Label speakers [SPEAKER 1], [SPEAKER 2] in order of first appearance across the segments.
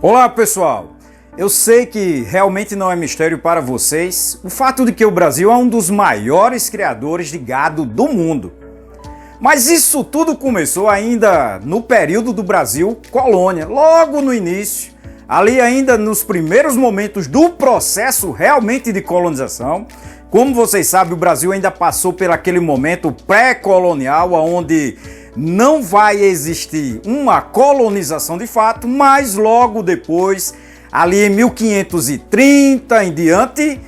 [SPEAKER 1] Olá pessoal, eu sei que realmente não é mistério para vocês o fato de que o Brasil é um dos maiores criadores de gado do mundo. Mas isso tudo começou ainda no período do Brasil colônia, logo no início, ali ainda nos primeiros momentos do processo realmente de colonização. Como vocês sabem, o Brasil ainda passou por aquele momento pré-colonial, onde não vai existir uma colonização de fato, mas logo depois, ali em 1530 em diante,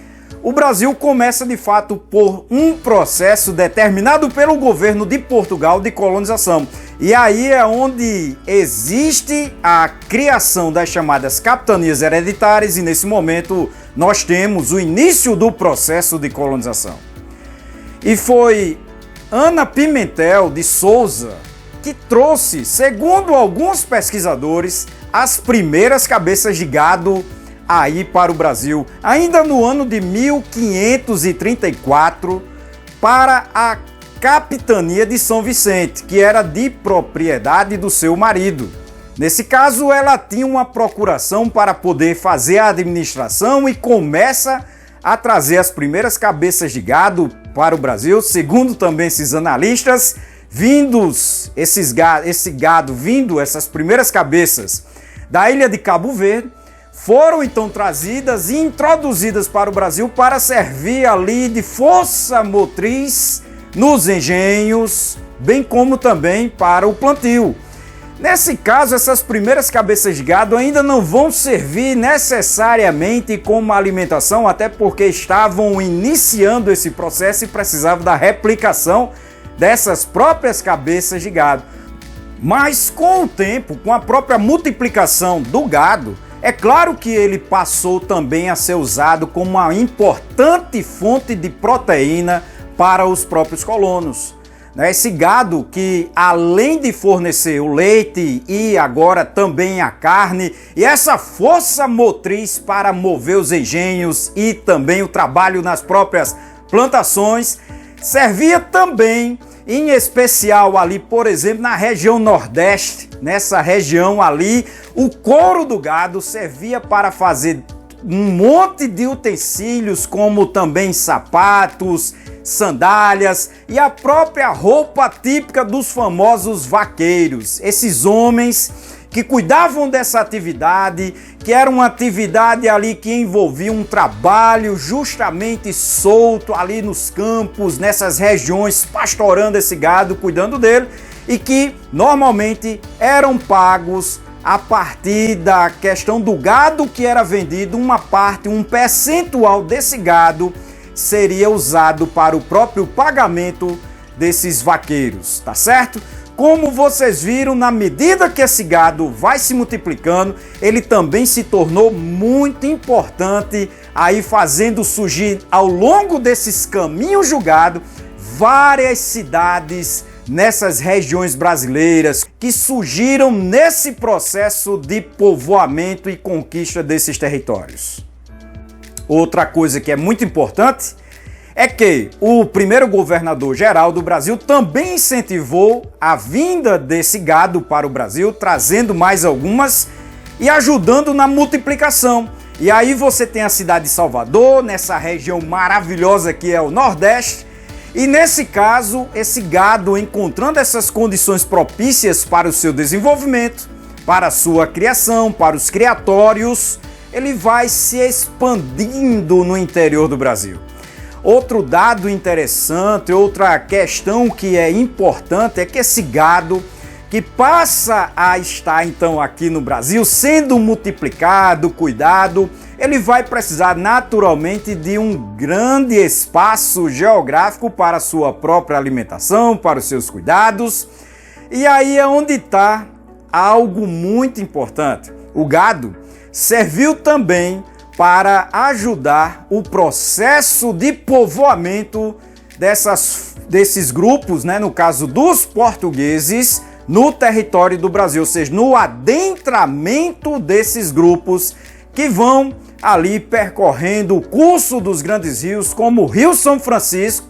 [SPEAKER 1] o Brasil começa de fato por um processo determinado pelo governo de Portugal de colonização. E aí é onde existe a criação das chamadas capitanias hereditárias e nesse momento nós temos o início do processo de colonização. E foi Ana Pimentel de Souza que trouxe, segundo alguns pesquisadores, as primeiras cabeças de gado aí para o Brasil, ainda no ano de 1534, para a capitania de São Vicente, que era de propriedade do seu marido. Nesse caso, ela tinha uma procuração para poder fazer a administração e começa a trazer as primeiras cabeças de gado para o Brasil, segundo também esses analistas, essas primeiras cabeças da ilha de Cabo Verde, foram então trazidas e introduzidas para o Brasil para servir ali de força motriz nos engenhos, bem como também para o plantio. Nesse caso, essas primeiras cabeças de gado ainda não vão servir necessariamente como alimentação, até porque estavam iniciando esse processo e precisavam da replicação dessas próprias cabeças de gado. Mas com o tempo, com a própria multiplicação do gado, é claro que ele passou também a ser usado como uma importante fonte de proteína para os próprios colonos. Esse gado que, além de fornecer o leite e agora também a carne, e essa força motriz para mover os engenhos e também o trabalho nas próprias plantações, servia também, em especial ali, por exemplo, na região Nordeste, nessa região ali, o couro do gado servia para fazer um monte de utensílios, como também sapatos, sandálias e a própria roupa típica dos famosos vaqueiros. Esses homens que cuidavam dessa atividade, que era uma atividade ali que envolvia um trabalho justamente solto ali nos campos, nessas regiões, pastorando esse gado, cuidando dele, e que normalmente eram pagos a partir da questão do gado que era vendido, uma parte, um percentual desse gado seria usado para o próprio pagamento desses vaqueiros, tá certo? Como vocês viram, na medida que esse gado vai se multiplicando, ele também se tornou muito importante, aí fazendo surgir ao longo desses caminhos do gado várias cidades nessas regiões brasileiras que surgiram nesse processo de povoamento e conquista desses territórios. Outra coisa que é muito importante é que o primeiro governador geral do Brasil também incentivou a vinda desse gado para o Brasil, trazendo mais algumas e ajudando na multiplicação. E aí você tem a cidade de Salvador, nessa região maravilhosa que é o Nordeste, e nesse caso, esse gado, encontrando essas condições propícias para o seu desenvolvimento, para a sua criação, para os criatórios, ele vai se expandindo no interior do Brasil. Outro dado interessante, outra questão que é importante é que esse gado que passa a estar então aqui no Brasil, sendo multiplicado, cuidado, ele vai precisar naturalmente de um grande espaço geográfico para a sua própria alimentação, para os seus cuidados. E aí é onde está algo muito importante. O gado serviu também para ajudar o processo de povoamento desses grupos, no caso dos portugueses, no território do Brasil, ou seja, no adentramento desses grupos que vão ali percorrendo o curso dos grandes rios, como o Rio São Francisco,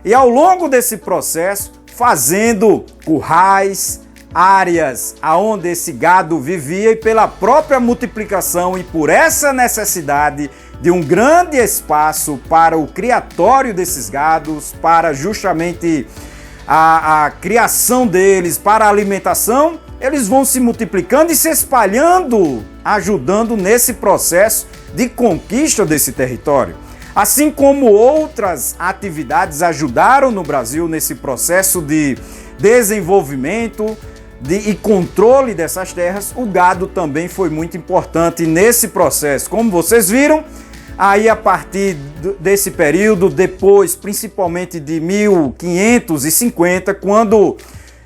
[SPEAKER 1] e ao longo desse processo fazendo currais, áreas aonde esse gado vivia e pela própria multiplicação e por essa necessidade de um grande espaço para o criatório desses gados, para justamente a criação deles, para a alimentação, eles vão se multiplicando e se espalhando, ajudando nesse processo de conquista desse território. Assim como outras atividades ajudaram no Brasil nesse processo de desenvolvimento e controle dessas terras, o gado também foi muito importante nesse processo. Como vocês viram, aí a partir desse período, depois principalmente de 1550, quando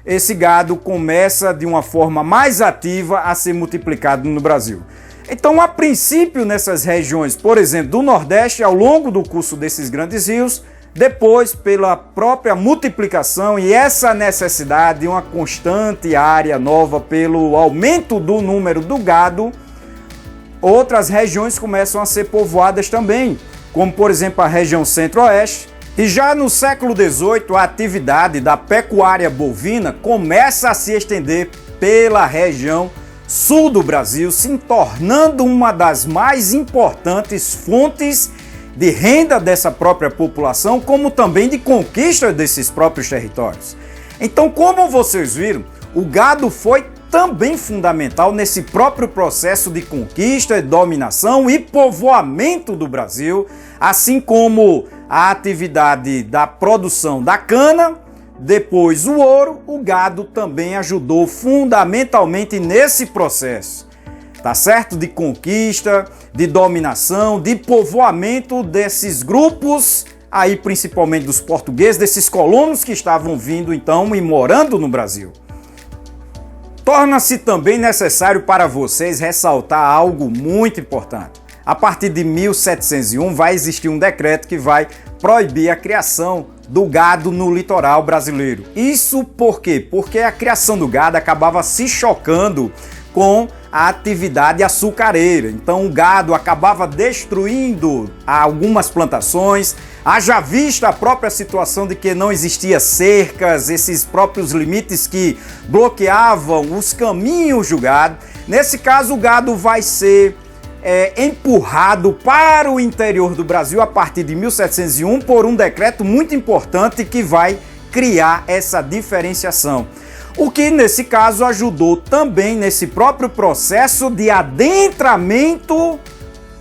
[SPEAKER 1] esse gado começa de uma forma mais ativa a ser multiplicado no Brasil. Então, a princípio, nessas regiões, por exemplo, do Nordeste, ao longo do curso desses grandes rios, depois, pela própria multiplicação e essa necessidade de uma constante área nova pelo aumento do número do gado, outras regiões começam a ser povoadas também, como, por exemplo, a região centro-oeste. E já no século XVIII, a atividade da pecuária bovina começa a se estender pela região sul do Brasil, se tornando uma das mais importantes fontes de renda dessa própria população, como também de conquista desses próprios territórios. Então, como vocês viram, o gado foi também fundamental nesse próprio processo de conquista, dominação e povoamento do Brasil, assim como a atividade da produção da cana, depois o ouro, o gado também ajudou fundamentalmente nesse processo, tá certo? De conquista, de dominação, de povoamento desses grupos, aí principalmente dos portugueses, desses colonos que estavam vindo então e morando no Brasil. Torna-se também necessário para vocês ressaltar algo muito importante. A partir de 1701 vai existir um decreto que vai proibir a criação do gado no litoral brasileiro. Isso por quê? Porque a criação do gado acabava se chocando com a atividade açucareira. Então o gado acabava destruindo algumas plantações, haja vista a própria situação de que não existia cercas, esses próprios limites que bloqueavam os caminhos do gado. Nesse caso, o gado vai ser empurrado para o interior do Brasil a partir de 1701 por um decreto muito importante que vai criar essa diferenciação. O que, nesse caso, ajudou também nesse próprio processo de adentramento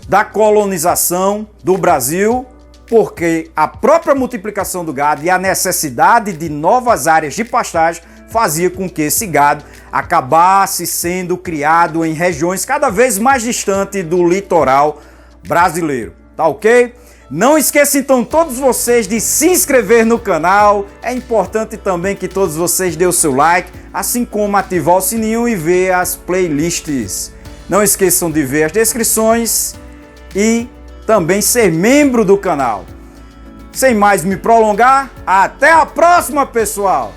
[SPEAKER 1] da colonização do Brasil, porque a própria multiplicação do gado e a necessidade de novas áreas de pastagem fazia com que esse gado acabasse sendo criado em regiões cada vez mais distantes do litoral brasileiro. Tá ok? Não esqueça então todos vocês de se inscrever no canal. É importante também que todos vocês dêem o seu like, assim como ativar o sininho e ver as playlists. Não esqueçam de ver as descrições e também ser membro do canal. Sem mais me prolongar, até a próxima, pessoal!